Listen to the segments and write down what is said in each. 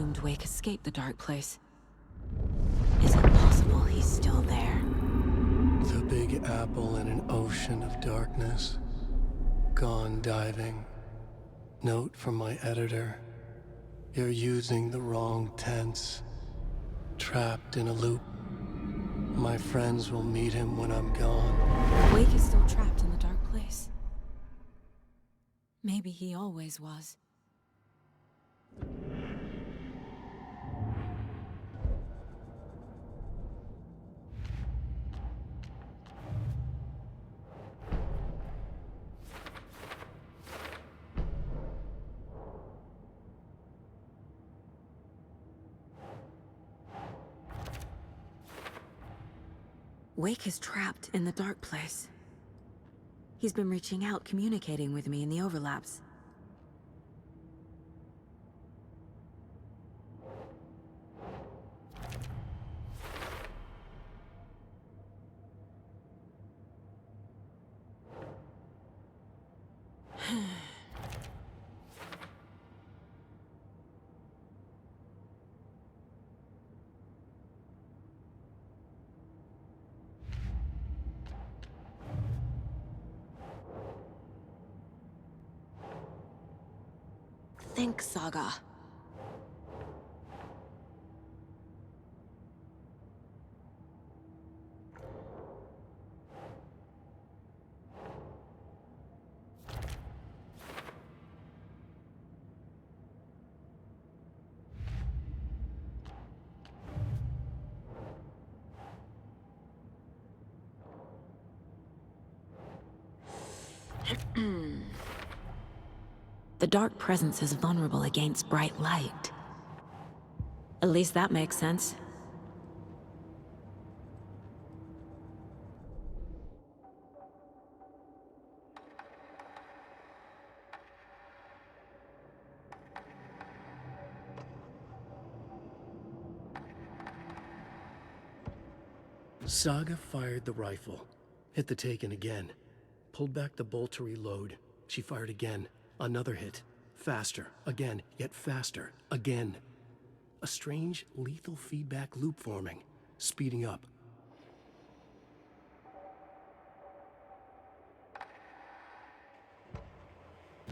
assumed Wake escaped the dark place. Is it possible he's still there? The Big Apple in an ocean of darkness. Gone diving. Note from my editor. You're using the wrong tense. Trapped in a loop. My friends will meet him when I'm gone. Wake is still trapped in the dark place. Maybe he always was. Wake is trapped in the dark place. He's been reaching out, communicating with me in the overlaps. Think, Saga. The dark presence is vulnerable against bright light. At least that makes sense. Saga fired the rifle. Hit the Taken again. Pulled back the bolt to reload. She fired again. Another hit. Faster. Again. Yet faster. Again. A strange, lethal feedback loop forming. Speeding up.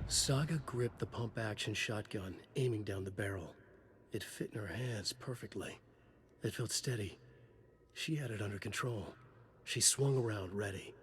Saga gripped the pump-action shotgun, aiming down the barrel. It fit in her hands perfectly. It felt steady. She had it under control. She swung around, ready.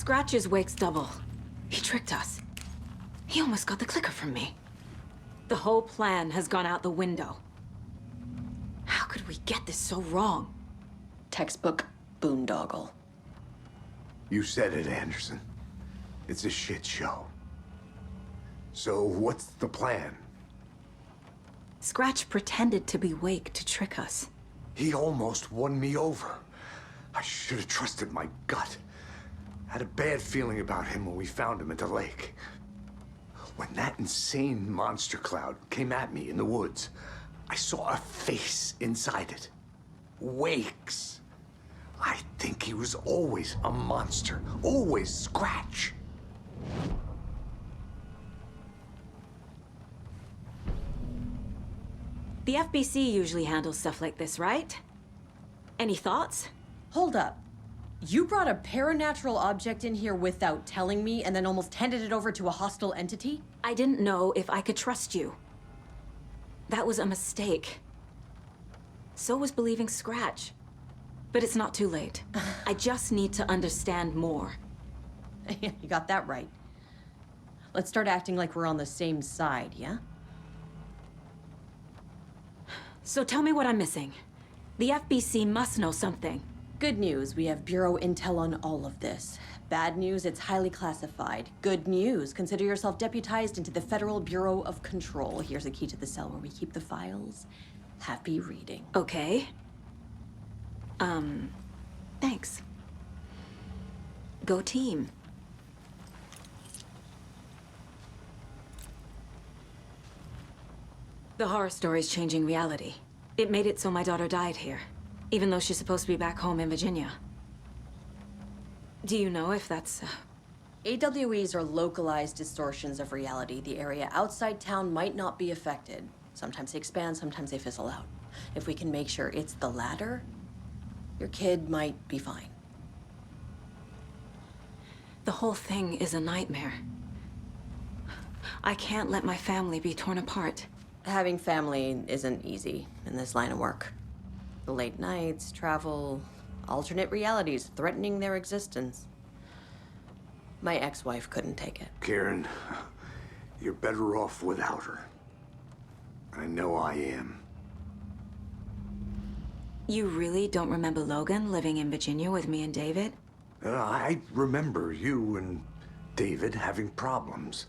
Scratch is Wake's double. He tricked us. He almost got the clicker from me. The whole plan has gone out the window. How could we get this so wrong? Textbook boondoggle. You said it, Anderson. It's a shit show. So what's the plan? Scratch pretended to be Wake to trick us. He almost won me over. I should have trusted my gut. Had a bad feeling about him when we found him at the lake. When that insane monster cloud came at me in the woods, I saw a face inside it. Wake's. I think he was always a monster. Always Scratch. The FBC usually handles stuff like this, right? Any thoughts? Hold up. You brought a paranatural object in here without telling me and then almost handed it over to a hostile entity? I didn't know if I could trust you. That was a mistake. So was believing Scratch. But it's not too late. I just need to understand more. You got that right. Let's start acting like we're on the same side, yeah? So tell me what I'm missing. The FBC must know something. Good news, we have Bureau intel on all of this. Bad news, it's highly classified. Good news, consider yourself deputized into the Federal Bureau of Control. Here's a key to the cell where we keep the files. Happy reading. Okay. Thanks. Go team. The horror story's changing reality. It made it so my daughter died here, even though she's supposed to be back home in Virginia. Do you know if that's... AWEs are localized distortions of reality. The area outside town might not be affected. Sometimes they expand, sometimes they fizzle out. If we can make sure it's the latter, your kid might be fine. The whole thing is a nightmare. I can't let my family be torn apart. Having family isn't easy in this line of work. The late nights, travel, alternate realities threatening their existence. My ex-wife couldn't take it. Karen, you're better off without her. I know I am. You really don't remember Logan living in Virginia with me and David? I remember you and David having problems.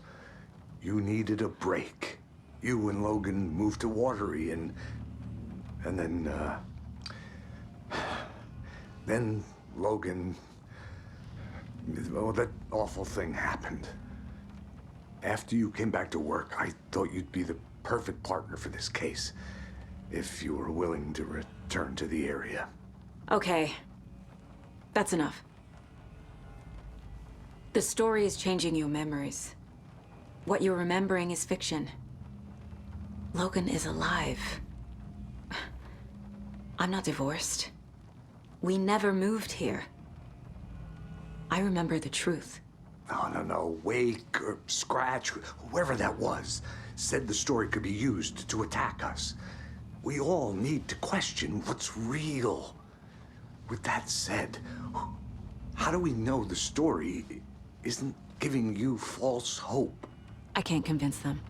You needed a break. You and Logan moved to Watery and then Logan, well, that awful thing happened. After you came back to work, I thought you'd be the perfect partner for this case, if you were willing to return to the area. Okay. That's enough. The story is changing your memories. What you're remembering is fiction. Logan is alive. I'm not divorced. We never moved here. I remember the truth. No. Wake or Scratch, whoever that was, said the story could be used to attack us. We all need to question what's real. With that said, how do we know the story isn't giving you false hope? I can't convince them.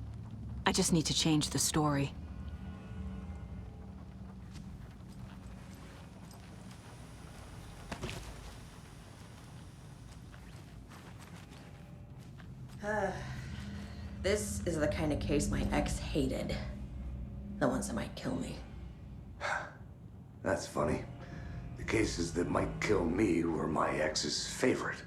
I just need to change the story. This is the kind of case my ex hated. The ones that might kill me. That's funny. The cases that might kill me were my ex's favorite.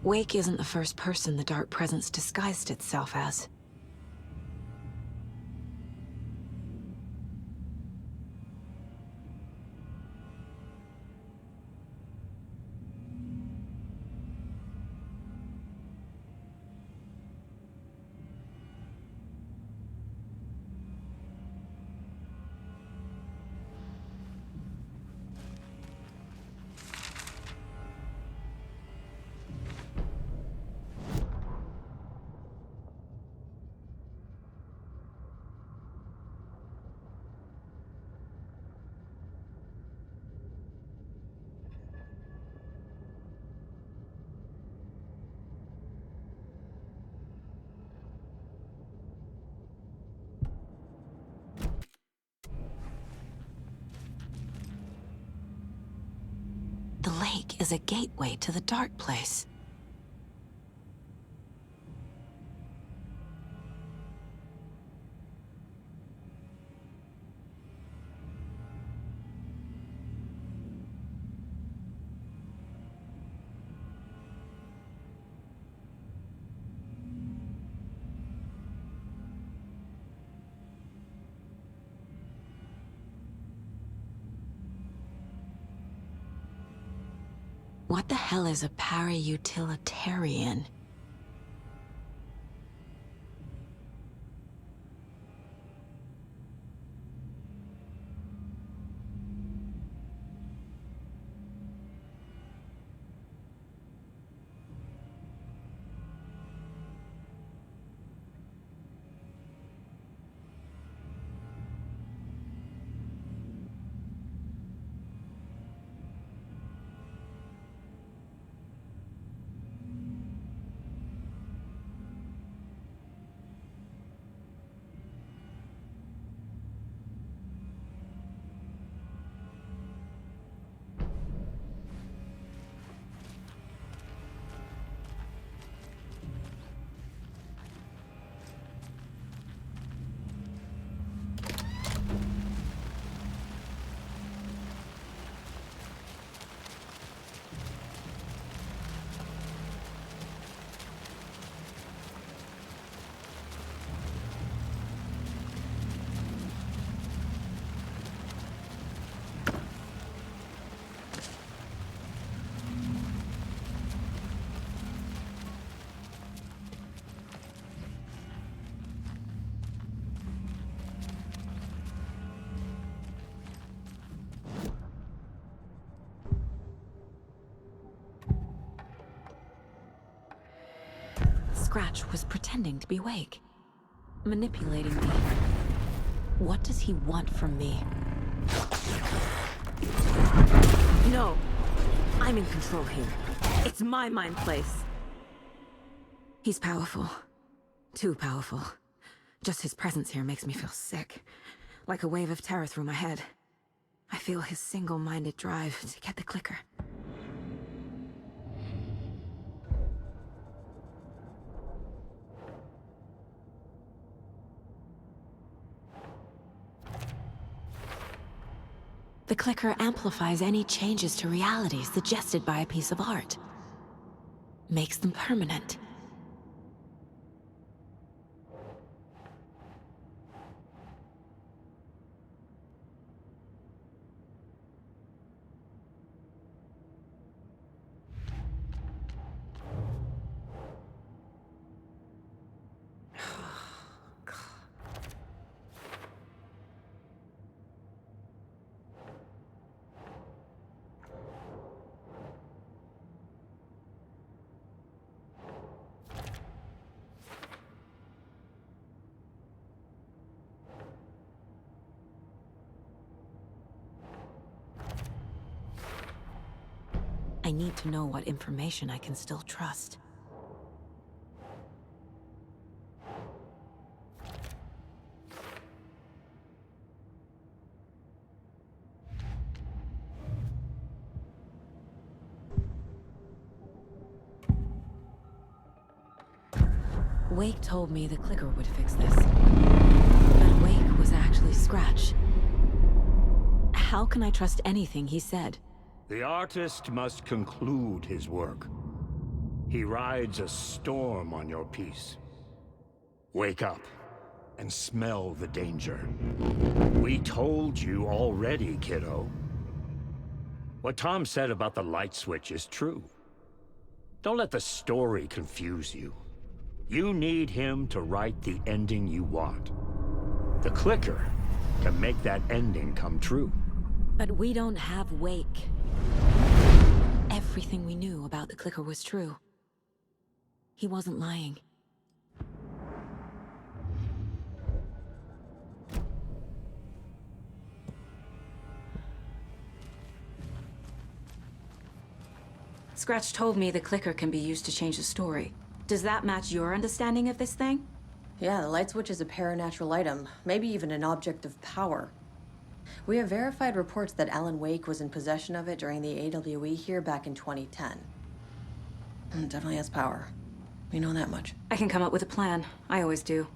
Wake isn't the first person the Dark Presence disguised itself as. wake is a gateway to the dark place. What the hell is a para-utilitarian? Scratch was pretending to be awake, manipulating me. What does he want from me? No, I'm in control here. It's my mind place. He's powerful. Too powerful. Just his presence here makes me feel sick. Like a wave of terror through my head. I feel his single-minded drive to get the clicker. The clicker amplifies any changes to reality suggested by a piece of art. Makes them permanent. I need to know what information I can still trust. Wake told me the clicker would fix this. But Wake was actually Scratch. How can I trust anything he said? The artist must conclude his work. He rides a storm on your piece. Wake up and smell the danger. We told you already, kiddo. What Tom said about the light switch is true. Don't let the story confuse you. You need him to write the ending you want. The clicker can make that ending come true. But we don't have Wake. Everything we knew about the clicker was true. He wasn't lying. Scratch told me the clicker can be used to change the story. Does that match your understanding of this thing? Yeah, the light switch is a paranatural item, maybe even an object of power. We have verified reports that Alan Wake was in possession of it during the AWE here back in 2010. It definitely has power. We know that much. I can come up with a plan. I always do.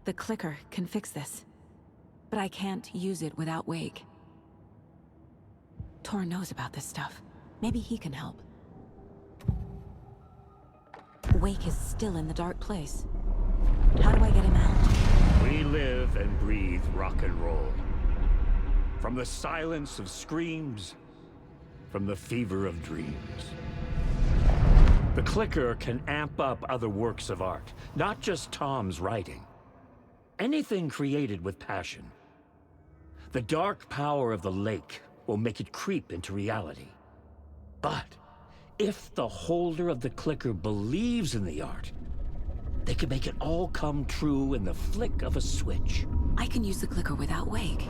The clicker can fix this. But I can't use it without Wake. Tor knows about this stuff. Maybe he can help. Wake is still in the dark place. How do I get him out? We live and breathe rock and roll. From the silence of screams, from the fever of dreams. The clicker can amp up other works of art, not just Tom's writing. Anything created with passion. The dark power of the lake will make it creep into reality. But if the holder of the clicker believes in the art, they can make it all come true in the flick of a switch. I can use the clicker without Wake.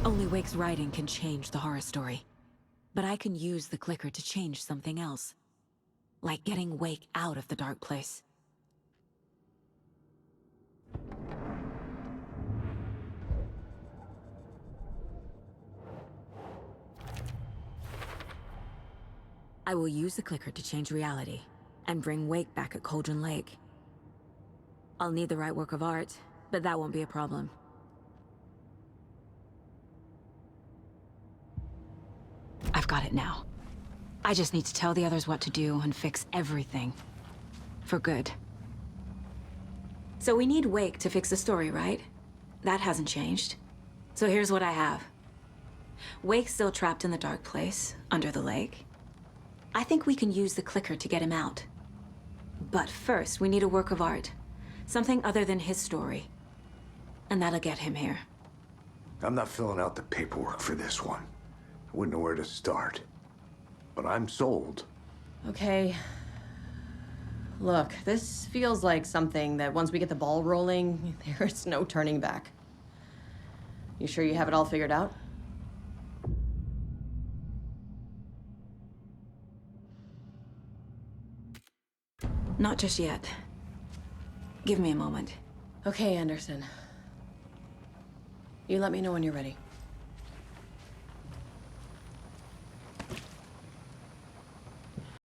Only Wake's writing can change the horror story. But I can use the clicker to change something else. Like getting Wake out of the dark place. I will use the clicker to change reality, and bring Wake back at Cauldron Lake. I'll need the right work of art, but that won't be a problem. I've got it now. I just need to tell the others what to do and fix everything. For good. So we need Wake to fix the story, right? That hasn't changed. So here's what I have. Wake's still trapped in the dark place, under the lake. I think we can use the clicker to get him out. But first, we need a work of art. Something other than his story. And that'll get him here. I'm not filling out the paperwork for this one. I wouldn't know where to start. But I'm sold. Okay. Look, this feels like something that once we get the ball rolling, there's no turning back. You sure you have it all figured out? Not just yet. Give me a moment. Okay, Anderson. You let me know when you're ready.